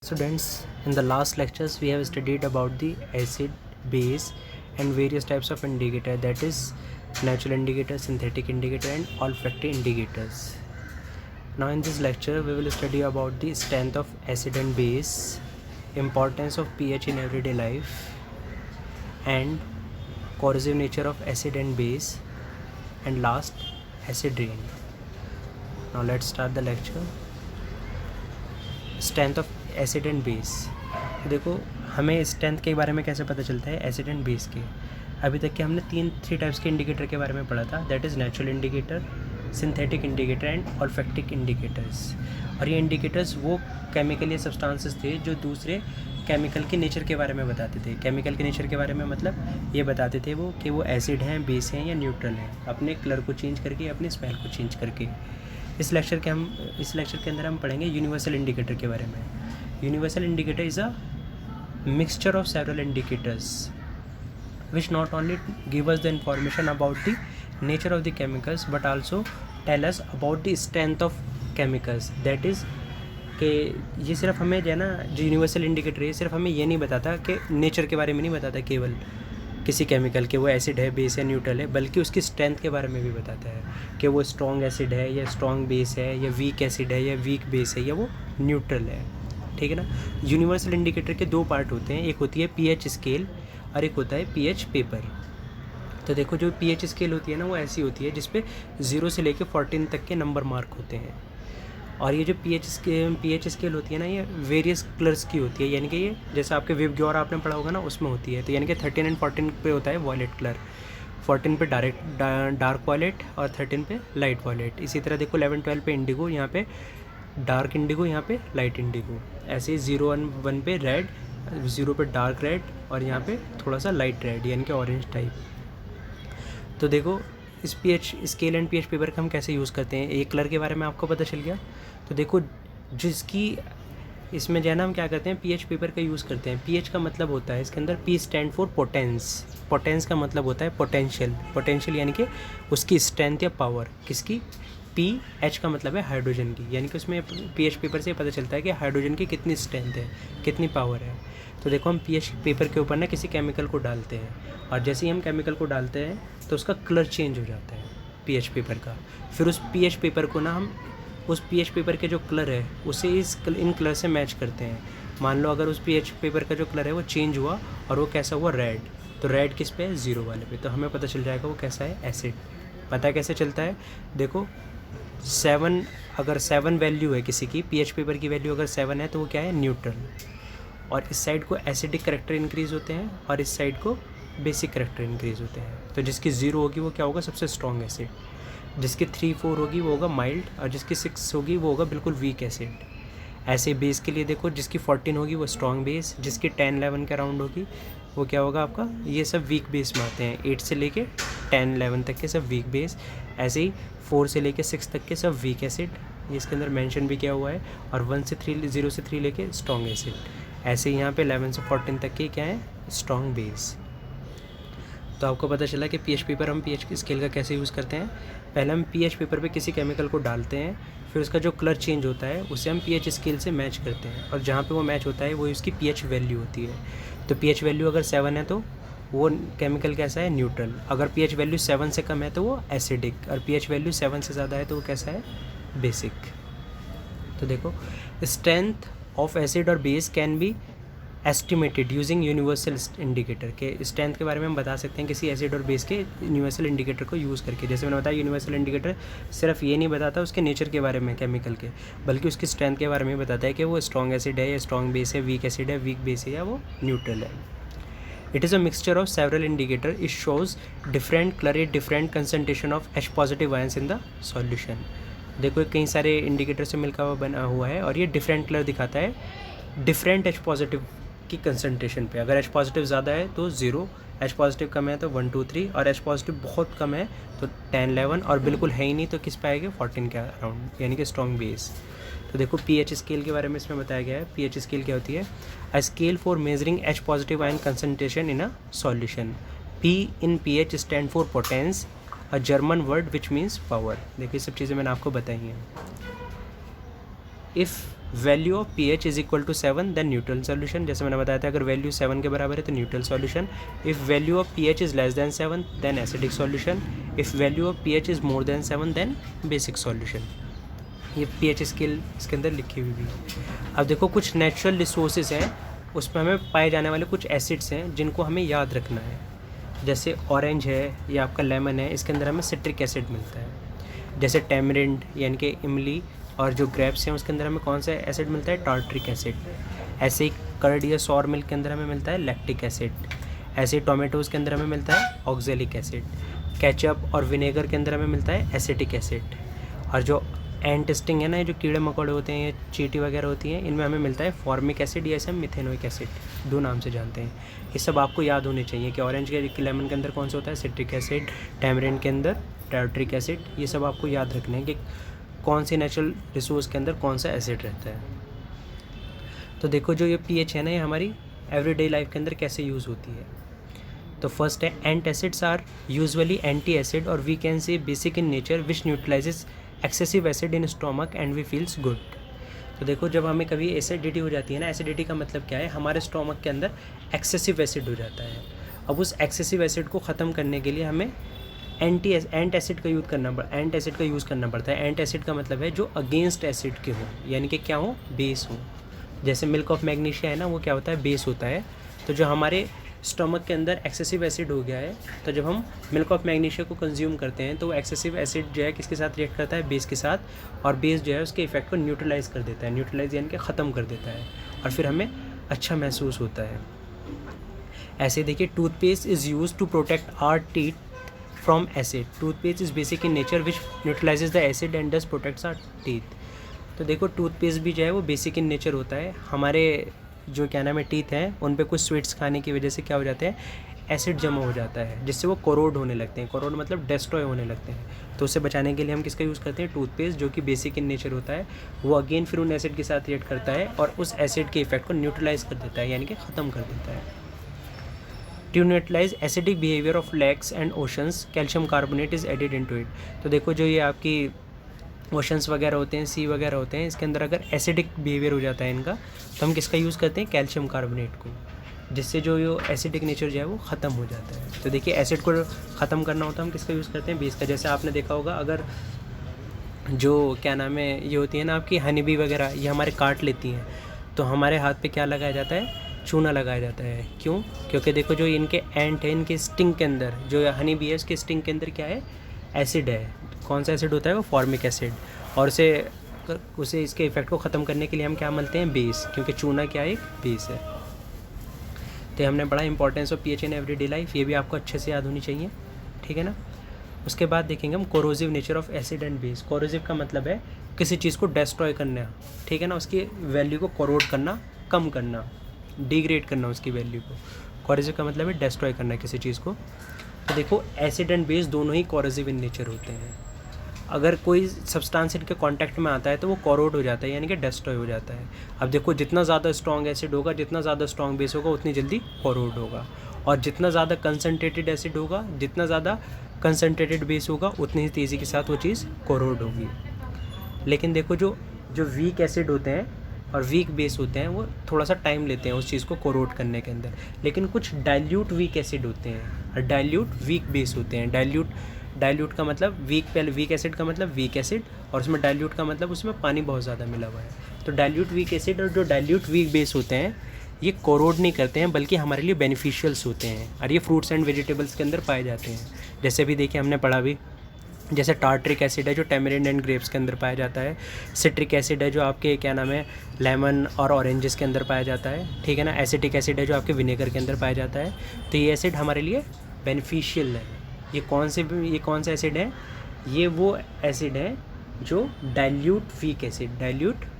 Students, in the last lectures we have studied about the acid, base and various types of indicator, that is natural indicator, synthetic indicator and olfactory indicators. Now in this lecture we will study about the strength of acid and base, importance of pH in everyday life and corrosive nature of acid and base, and last acid rain. Now let's start the lecture. Strength of acid and base. देखो हमें strength के बारे में कैसे पता चलता है acid and base के। अभी तक के हमने थ्री टाइप्स के इंडिकेटर के बारे में पढ़ा था, that is natural indicator, synthetic indicator and olfactory indicators. और ये इंडिकेटर्स वो केमिकल या सब्सटेंसेस थे जो दूसरे केमिकल के नेचर के बारे में बताते थे। केमिकल के नेचर के बारे में मतलब ये बताते थे वो कि वो एसिड हैं, बेस हैं या न्यूट्रल हैं, अपने कलर को चेंज करके, अपने स्मेल को चेंज करके। इस लेक्चर के अंदर हम पढ़ेंगे यूनिवर्सल इंडिकेटर के बारे में। Universal indicator is a mixture of several indicators which not only give us the information about the nature of the chemicals but also tell us about the strength of chemicals. That is कि ये सिर्फ हमें जो है ना, जो universal indicator है सिर्फ हमें ये नहीं बताता कि नेचर के बारे में नहीं बताता केवल किसी केमिकल के वो एसिड है, बेस है, न्यूट्रल है, बल्कि उसकी स्ट्रेंथ के बारे में भी बताता है कि वो स्ट्रॉन्ग एसिड है या स्ट्रॉन्ग बेस है या वीक एसिड है या वीक बेस है या वो न्यूट्रल है। ठीक है ना। यूनिवर्सल इंडिकेटर के दो पार्ट होते हैं, एक होती है पीएच स्केल और एक होता है पीएच पेपर। तो देखो जो पीएच स्केल होती है ना वो ऐसी होती है जिसपे 0 से लेकर 14 तक के नंबर मार्क होते हैं। और ये जो पीएच स्केल होती है ना ये वेरियस कलर्स की होती है, यानी कि ये जैसे आपके विवग्योर आपने पढ़ा होगा ना उसमें होती है। तो यानी कि 13 एंड 14 पे होता है वॉयलेट कलर, 14 पे डार्क वॉयलेट और 13 पे लाइट वॉयलेट। इसी तरह देखो 11 12 पे इंडिगो, यहाँ पे डार्क इंडिगो, यहाँ पे लाइट इंडिगो। ऐसे ही 0 और 1 पे रेड, 0 पे डार्क रेड और यहाँ पे थोड़ा सा लाइट रेड यानी कि ऑरेंज टाइप। तो देखो इस pH scale and pH paper का हम कैसे यूज़ करते हैं, एक कलर के बारे में आपको पता चल गया। तो देखो जिसकी इसमें जो है ना हम क्या करते हैं, पीएच पेपर का यूज़ करते हैं। पीएच का मतलब होता है इसके अंदर P stand for potence. Potence का मतलब होता है पोटेंशियल, पोटेंशियल यानी कि उसकी स्ट्रेंथ या पावर किसकी। पी एच का मतलब है हाइड्रोजन की, यानी कि उसमें पीएच पेपर से पता चलता है कि हाइड्रोजन की कितनी स्ट्रेंथ है, कितनी पावर है। तो देखो हम पीएच पेपर के ऊपर ना किसी केमिकल को डालते हैं और जैसे ही हम केमिकल को डालते हैं तो उसका कलर चेंज हो जाता है पीएच पेपर का। फिर उस पीएच पेपर को ना हम उस पीएच पेपर के जो कलर है उसे इन कलर से मैच करते हैं। मान लो अगर उस पीएच पेपर का जो कलर है वो चेंज हुआ और वो कैसा हुआ, रेड, तो रेड किस पे है, 0 वाले पे, तो हमें पता चल जाएगा वो कैसा है, एसिड। पता कैसे चलता है, देखो 7, अगर 7 वैल्यू है किसी की, पीएच पेपर की वैल्यू अगर 7 है तो वो क्या है, न्यूट्रल। और इस साइड को एसिडिक करेक्टर इंक्रीज़ होते हैं और इस साइड को बेसिक करेक्टर इंक्रीज़ होते हैं। तो जिसकी 0 होगी वो क्या होगा, सबसे स्ट्रॉन्ग एसिड। जिसकी 3 4 होगी वो होगा माइल्ड और जिसकी 6 होगी वो होगा बिल्कुल वीक एसिड। ऐसे बेस के लिए देखो जिसकी 14 होगी वो स्ट्रॉन्ग बेस, जिसकी 10 11 के अराउंड होगी वो क्या होगा आपका, ये सब वीक बेस में आते हैं। 8 से लेके 10 11 तक के सब वीक बेस, ऐसे ही 4 से लेके 6 तक के सब वीक एसिड, ये इसके अंदर मेंशन भी किया हुआ है। और 0 से 3 लेके स्ट्रॉन्ग एसिड। ऐसे ही यहाँ पे 11 से 14 तक के क्या है, स्ट्रॉन्ग बेस। तो आपको पता चला कि पीएच पेपर हम पीएच स्केल का कैसे यूज़ करते हैं। पहले हम पीएच पेपर पे किसी केमिकल को डालते हैं, फिर उसका जो कलर चेंज होता है उसे हम पीएच स्केल से मैच करते हैं और जहाँ पे वो मैच होता है वो उसकी पीएच वैल्यू होती है। तो पीएच वैल्यू अगर 7 है तो वो केमिकल कैसा है, न्यूट्रल। अगर पीएच वैल्यू 7 से कम है तो वो एसिडिक, और पीएच वैल्यू 7 से ज़्यादा है तो वो कैसा है, बेसिक। तो देखो स्ट्रेंथ ऑफ एसिड और base can be estimated using universal indicator. के स्ट्रेंथ के बारे में हम बता सकते हैं किसी एसिड और बेस के यूनिवर्सल इंडिकेटर को यूज़ करके। जैसे मैंने बताया यूनिवर्सल इंडिकेटर सिर्फ ये नहीं बताता उसके नेचर के बारे में केमिकल के, बल्कि उसकी स्ट्रेंथ के बारे में बताता है कि वो स्ट्रॉन्ग एसिड है या स्ट्रॉन्ग बेस है, वीक एसिड है, वीक बेस है या वो न्यूट्रल है। It is a mixture of several indicator, it shows different colour, different concentration of H positive ions in the solution. देखो कई सारे इंडिकेटर से मिलकर हुआ बना हुआ है और ये डिफरेंट कलर दिखाता है डिफरेंट H पॉजिटिव की कंसनट्रेशन पे। अगर H पॉजिटिव ज़्यादा है तो 0, H पॉजिटिव कम है तो 1 2 3, और H पॉजिटिव बहुत कम है तो 10 11, और बिल्कुल है ही नहीं तो किस पे आएगा, 14 के अराउंड, यानी कि स्ट्रॉन्ग बेस। तो देखो पीएच स्केल के बारे में इसमें बताया गया है। पीएच स्केल क्या होती है, a scale for measuring H positive ion concentration in a solution. P in pH stand for potens, a German word which means power. देखो ये सब चीज़ें मैंने आपको बताई हैं। If value of pH is equal to 7 then neutral solution, जैसे मैंने बताया था अगर वैल्यू 7 के बराबर है तो neutral solution. If value of pH is less than 7 then acidic solution. If value of pH is more than 7 then basic solution. ये pH स्केल इसके अंदर लिखी हुई भी है। अब देखो कुछ नेचुरल रिसोर्सेज हैं, उसमें हमें पाए जाने वाले कुछ एसिड्स हैं जिनको हमें याद रखना है। जैसे ऑरेंज है या आपका लेमन है, इसके अंदर हमें सिट्रिक एसिड मिलता है। जैसे टैमरिंड यानी कि इमली और जो ग्रेप्स हैं उसके अंदर हमें कौन सा एसिड मिलता है, टार्ट्रिक एसिड। ऐसे ही कर्ड या सॉर मिल्क के अंदर हमें मिलता है लैक्टिक एसिड। ऐसे ही टोमेटोज़ के अंदर हमें मिलता है ऑक्जेलिक एसिड। केचप और विनेगर के अंदर हमें मिलता है एसिटिक एसिड। और जो एंट स्टिंग है ना, ये जो कीड़े मकोड़े होते हैं, ये चींटी वगैरह होती हैं, इनमें हमें मिलता है फॉर्मिक एसिड या इसे हम मिथेनोइक एसिड, दो नाम से जानते हैं। ये सब आपको याद होने चाहिए कि ऑरेंज के लेमन के अंदर कौन सा होता है, सिट्रिक एसिड। टैमरिंड के अंदर टार्ट्रिक एसिड। ये सब आपको याद रखना है कि कौन सी नेचुरल रिसोर्स के अंदर कौन सा एसिड रहता है। तो देखो जो ये pH है ना, ये हमारी एवरीडे लाइफ के अंदर कैसे यूज़ होती है। तो फर्स्ट है antacids are usually antacid और we can say basic in nature which neutralises excessive acid in stomach and we feels good. तो देखो जब हमें कभी एसिडिटी हो जाती है ना, एसिडिटी का मतलब क्या है, हमारे स्टोमक के अंदर एक्सेसिव एसिड हो जाता है। अब उस एक्सेसिव एसिड को ख़त्म करने के लिए हमें एंट एसिड का यूज़ करना पड़ता है। एंट एसिड का मतलब है जो अगेंस्ट एसिड के हो, यानी कि क्या हो, बेस हो। जैसे मिल्क ऑफ मैग्नीशिया है ना, वो क्या होता है, बेस होता है। तो जो हमारे स्टमक के अंदर एक्सेसिव एसिड हो गया है, तो जब हम मिल्क ऑफ मैग्नीशिया को कंज्यूम करते हैं तो वो एक्सेसिव एसिड जो है किसके साथ रिएक्ट करता है, बेस के साथ, और बेस जो है उसके इफेक्ट को न्यूट्रलाइज कर देता है। न्यूट्रलाइज यानी कि ख़त्म कर देता है, और फिर हमें अच्छा महसूस होता है। ऐसे देखिए, toothpaste is use to protect our teeth from acid. Toothpaste is basic in nature which neutralises the acid and does protects our teeth. तो देखो टूथपेस्ट भी जो है वो बेसिक इन नेचर होता है। हमारे जो क्या नाम है टीथ हैं, उन पे कुछ स्वीट्स खाने की वजह से क्या हो जाते हैं, एसिड जमा हो जाता है, जिससे वो कोरोड होने लगते हैं। कोरोड मतलब डिस्ट्रॉय होने लगते हैं। तो उससे बचाने के लिए हम किसका यूज़ करते हैं, टूथपेस्ट, जो कि बेसिक इन नेचर होता है। वो अगेन फिर उन एसिड के साथ रिएक्ट करता है और उस एसिड के इफेक्ट को न्यूट्रलाइज कर देता है, यानी कि ख़त्म कर देता है। To neutralise acidic behaviour of lakes and oceans, calcium carbonate is added into it. तो देखो जो ये आपकी ओशंस वगैरह होते हैं, सी वगैरह होते हैं, इसके अंदर अगर एसिडिक बिहेवियर हो जाता है इनका, तो हम किसका यूज़ करते हैं, कैल्शियम कार्बोनेट को, जिससे जो ये एसिडिक नेचर जो है वो ख़त्म हो जाता है। तो देखिए एसिड को ख़त्म करना होता है, हम किसका यूज़ करते हैं, बेस का। जैसे आपने देखा होगा, अगर जो क्या नाम है ये होती है ना आपकी हनी बी वगैरह, ये हमारे काट लेती हैं, तो हमारे हाथ पे क्या लगाया जाता है, चूना लगाया जाता है। क्यों? क्योंकि देखो जो इनके एंट है, इनके स्टिंग के अंदर, जो हनी बी है उसके स्टिंग के अंदर क्या है, एसिड है। कौन सा एसिड होता है, वो फॉर्मिक एसिड। और उसे इसके इफेक्ट को ख़त्म करने के लिए हम क्या मलते हैं, बेस, क्योंकि चूना क्या है, एक बेस है। तो हमने बड़ा importance of pH in everyday life, ये भी आपको अच्छे से याद होनी चाहिए, ठीक है ना। उसके बाद देखेंगे हम corrosive nature of acid and base. Corrosive का मतलब है किसी चीज़ को डिस्ट्रॉय करना, ठीक है ना, उसकी वैल्यू को कोरोड करना, कम करना, डिग्रेड करना उसकी वैल्यू को। कोरोसिव का मतलब है डिस्ट्रॉय करना किसी चीज़ को। तो देखो एसिड एंड बेस दोनों ही कोरोसिव इन नेचर होते हैं। अगर कोई सब्सटेंस इनके कांटेक्ट में आता है तो वो कोरोड हो जाता है, यानी कि डिस्ट्रॉय हो जाता है। अब देखो जितना ज़्यादा स्ट्रॉन्ग एसिड होगा, जितना ज़्यादा स्ट्रॉन्ग बेस होगा, उतनी जल्दी कोरोड होगा। और जितना ज़्यादा कंसनट्रेटेड एसिड होगा, जितना ज़्यादा कंसनट्रेटेड बेस होगा, उतनी ही तेज़ी के साथ वो चीज़ कोरोड होगी। लेकिन देखो जो वीक एसिड होते हैं और वीक बेस होते हैं, वो थोड़ा सा टाइम लेते हैं उस चीज़ को कोरोड करने के अंदर। लेकिन कुछ डाइल्यूट वीक एसिड होते हैं और डाइल्यूट वीक बेस होते हैं। डाइल्यूट का मतलब वीक एसिड का मतलब वीक एसिड, और उसमें डाइल्यूट का मतलब उसमें पानी बहुत ज़्यादा मिला हुआ है। तो डाइल्यूट वीक एसिड और जो डाइल्यूट वीक बेस होते हैं, ये कोरोड नहीं करते हैं, बल्कि हमारे लिए बेनिफिशियल्स होते हैं, और ये फ्रूट्स एंड वेजिटेबल्स के अंदर पाए जाते हैं। जैसे भी देखिए हमने पढ़ा भी, जैसे टार्ट्रिक एसिड है जो टैमरिंड एंड ग्रेप्स के अंदर पाया जाता है। सिट्रिक एसिड है जो आपके क्या नाम है, लेमन और ऑरेंजेस के अंदर पाया जाता है, ठीक है ना। एसिटिक एसिड है जो आपके विनेगर के अंदर पाया जाता है। तो ये एसिड हमारे लिए बेनिफिशियल है। ये कौन सा एसिड है, ये वो एसिड है जो डाइल्यूट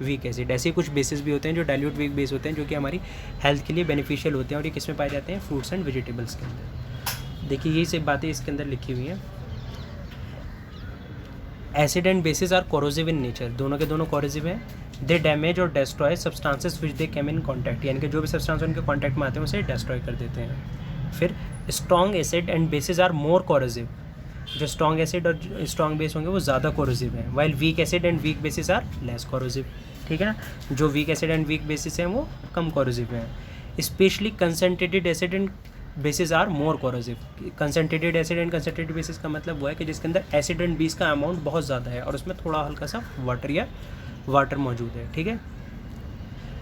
वीक एसिड। ऐसे कुछ बेसिस भी होते हैं जो डाइल्यूट वीक बेस होते हैं, जो कि हमारी हेल्थ के लिए बेनिफिशियल होते हैं, और ये किस में पाए जाते हैं, फ्रूट्स एंड वेजिटेबल्स के अंदर। देखिए यही सब बातें इसके अंदर लिखी हुई हैं। Acid and bases are corrosive in nature, दोनों के दोनों कोरोसिव हैं। दे डैमेज और destroy substances which they came in contact, यानी कि जो भी सब्सटेंस उनके कॉन्टैक्ट में आते हैं उसे डिस्ट्रॉय कर देते हैं। फिर strong acid and bases are more corrosive, जो स्ट्रॉन्ग एसिड और स्ट्रॉन्ग बेस होंगे वो ज़्यादा कोरोसिव हैं, while weak acid and weak bases are less corrosive. ठीक है ना। जो weak acid and weak bases हैं वो कम कोरोसिव हैं। Especially concentrated acid and bases are more corrosive. Concentrated acid and concentrated bases का मतलब वो है कि जिसके अंदर एसिड एंड बेस का अमाउंट बहुत ज़्यादा है और उसमें थोड़ा हल्का सा वाटर मौजूद है, ठीक है।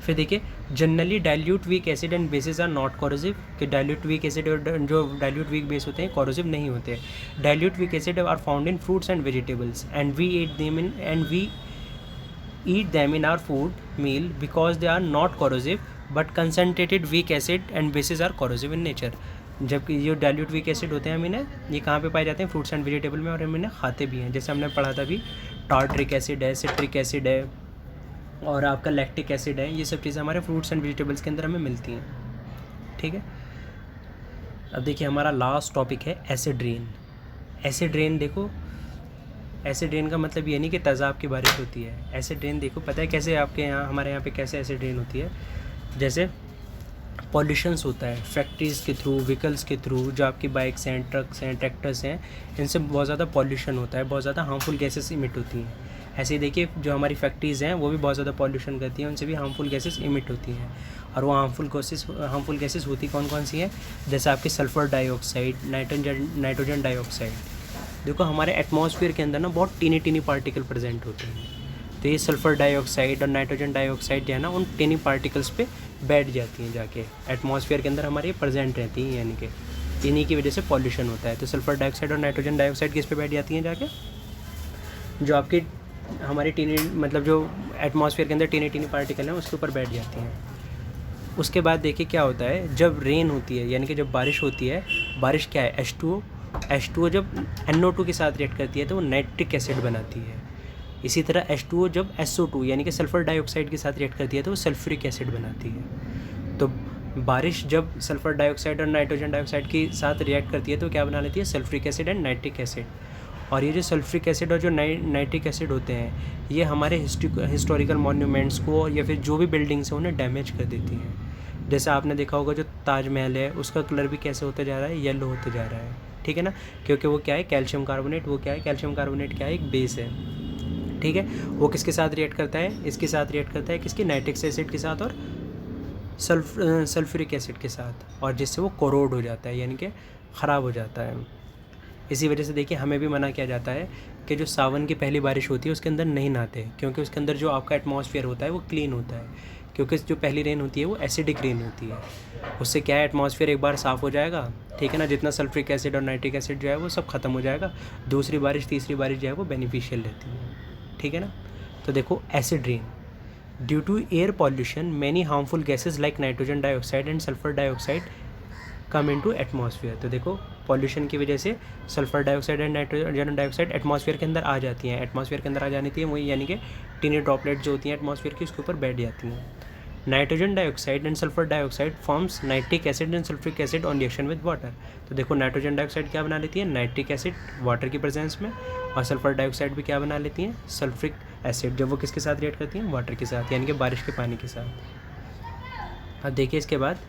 फिर देखिए, generally dilute weak acid and bases are not corrosive, कि डाइल्यूट वीक एसिड और जो डाइल्यूट वीक बेस होते हैं कोरोसिव नहीं होते। Dilute weak acid are found in fruits and vegetables and we eat them in our food meal because they are not corrosive, but concentrated weak acid and bases are corrosive in nature। जबकि ये dilute weak acid होते हैं हम इन्हें, ये कहाँ पे पाए जाते हैं? फ्रूट्स एंड वेजिटेबल में, और हम इन्हें खाते भी हैं। जैसे हमने पढ़ा था अभी, टार्ट्रिक एसिड है, सिट्रिक एसिड है और आपका लैक्टिक एसिड है, ये सब चीज़ें हमारे फ्रूट्स एंड वेजिटेबल्स के अंदर हमें मिलती हैं, ठीक है। अब देखिए हमारा लास्ट टॉपिक है एसिड रेन। एसिड रेन देखो, एसिड रेन का मतलब ये नहीं कि तेज़ाब की बारिश होती है। एसिड रेन देखो, पता है कैसे आपके यहाँ, हमारे यहाँ पे कैसे एसिड रेन होती है? जैसे पॉल्यूशंस होता है फैक्ट्रीज़ के थ्रू, व्हीकल्स के थ्रू, जो आपकी बाइक्स हैं, ट्रक्स हैं, ट्रैक्टर्स हैं, इनसे बहुत ज़्यादा पॉल्यूशन होता है, बहुत ज़्यादा हार्मफुल गैसेस इमिट होती हैं। ऐसे ही देखिए, जो हमारी फैक्ट्रीज़ हैं वो भी बहुत ज़्यादा पॉल्यूशन करती हैं, उनसे भी हार्मफुल गैसेस इमिट होती हैं। और वो हार्मफुल गैसेस होती कौन कौन सी हैं? जैसे आपके सल्फ़र डाइऑक्साइड, नाइट्रोजन डाइऑक्साइड। देखो हमारे एटमॉस्फेयर के अंदर ना बहुत टीनी पार्टिकल प्रेजेंट होते हैं, तो ये सल्फ़र डाइऑक्साइड और नाइट्रोजन डाइऑक्साइड जो है ना, उन टीनी पार्टिकल्स पे बैठ जाती हैं, जाके एटमॉस्फेयर के अंदर हमारे प्रेजेंट रहती हैं, यानी कि इन्हीं की वजह से पॉल्यूशन होता है। तो सल्फ़र डाइऑक्साइड और नाइट्रोजन डाइऑक्साइड किस पे बैठ जाती हैं जाके? जो आपके हमारे टीनी, मतलब जो एटमॉस्फेयर के अंदर टीनी पार्टिकल हैं उसके ऊपर बैठ जाती हैं। उसके बाद देखिए क्या होता है, जब रेन होती है, यानी कि जब बारिश होती है, बारिश क्या है? H2O जब NO2 के साथ रिएक्ट करती है तो वो नाइट्रिक एसिड बनाती है। इसी तरह H2O जब SO2 यानी कि सल्फ़र डाइऑक्साइड के साथ रिएक्ट करती है तो वो सल्फ्यूरिक एसिड बनाती है। तो बारिश जब सल्फ़र डाइऑक्साइड और नाइट्रोजन डाइऑक्साइड के साथ रिएक्ट करती है तो क्या बना लेती है? Sulphuric acid and nitric acid. और ये जो सल्फ्यूरिक एसिड और जो नाइट्रिक एसिड होते हैं, ये हमारे हिस्टोरिकल मॉन्यूमेंट्स को या फिर जो भी बिल्डिंग्स हैं उन्हें डैमेज कर देती हैं। जैसे आपने देखा होगा जो ताजमहल है उसका कलर भी कैसे होता जा रहा है? येलो होते जा रहा है, ठीक है ना, क्योंकि वो क्या है? Calcium carbonate. वो क्या है? कैल्शियम कार्बोनेट क्या है? एक बेस है, ठीक है। वो किसके साथ रिएक्ट करता है? इसके साथ रिएक्ट करता है, किसके? नाइट्रिक एसिड के साथ और सल्फ्यूरिक एसिड के साथ, और जिससे वो कोरोड हो जाता है, यानी कि ख़राब हो जाता है। इसी वजह से देखिए हमें भी मना किया जाता है कि जो सावन की पहली बारिश होती है उसके अंदर नहीं नहाते, क्योंकि उसके अंदर जो आपका एटमॉस्फेयर होता है वो क्लीन होता है, क्योंकि जो पहली रेन होती है वो एसिडिक रेन होती है। उससे क्या है? एटमॉस्फेयर एक बार साफ़ हो जाएगा, ठीक है ना, जितना सल्फ्यूरिक एसिड और नाइट्रिक एसिड जो है वो सब ख़त्म हो जाएगा। दूसरी बारिश, तीसरी बारिश जो है वो बेनिफिशियल रहती है, ठीक है ना। तो देखो acid rain, due to air pollution many harmful gases like nitrogen dioxide and sulphur dioxide come into atmosphere. तो देखो पॉल्यूशन की वजह से sulphur dioxide and nitrogen dioxide atmosphere के अंदर आ जाती हैं। एटमॉस्फेयर के अंदर आ जानी थी वही, यानी कि टीनी ड्रॉपलेट जो होती हैं एटमॉस्फेयर की उसके ऊपर बैठ जाती हैं। Nitrogen dioxide and sulphur dioxide forms nitric acid and sulphuric acid on reaction with water. तो देखो नाइट्रोजन डाइऑक्साइड क्या बना लेती है? नाइट्रिक एसिड वाटर की प्रेजेंस में, और सल्फर डाइऑक्साइड भी क्या बना लेती हैं? सल्फ्यूरिक एसिड, जब वो किसके साथ रिएक्ट करती हैं? वाटर के साथ, यानी कि बारिश के पानी के साथ। अब देखिए इसके बाद,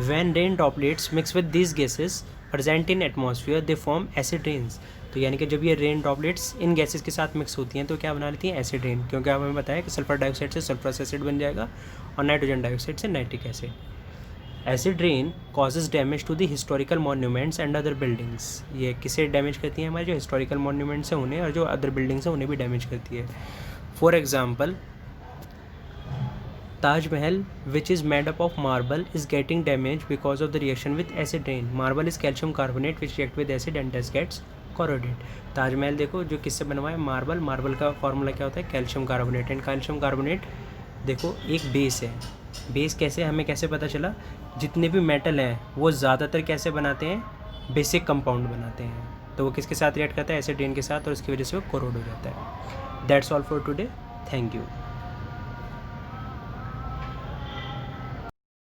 when rain droplets mix with these gases present in atmosphere they form acid rains। तो यानी कि जब ये रेन ड्रॉपलेट्स इन गैसेस के साथ मिक्स होती हैं तो क्या बना लेती हैं? एसिड रेन, क्योंकि आप हमें बताया कि सल्फर डाइऑक्साइड से सल्फरस एसिड बन जाएगा और नाइट्रोजन डाइऑक्साइड से nitric acid. Acid rain causes damage to the historical monuments and other buildings. ये किसे डैमेज करती हैं? हमारे जो हिस्टोरिकल मॉन्यूमेंट्स हैं उन्हें, और जो अदर बिल्डिंग्स हैं उन्हें भी डैमेज करती है। For example, Taj Mahal, which is made up of marble, is getting damaged because of the reaction with acid rain. Marble is calcium carbonate which react with acid and thus gets corroded. Taj Mahal देखो जो किससे बनवा है? Marble. Marble का formula क्या होता है? Calcium carbonate. And calcium carbonate देखो एक बेस है। बेस कैसे, हमें कैसे पता चला? जितने भी मेटल हैं वो ज़्यादातर कैसे बनाते हैं? बेसिक कंपाउंड बनाते हैं। तो वो किसके साथ रिएक्ट करता है? एसिड रेन के साथ, और उसकी वजह से वो कोरोड हो जाता है। That's all for today, thank you.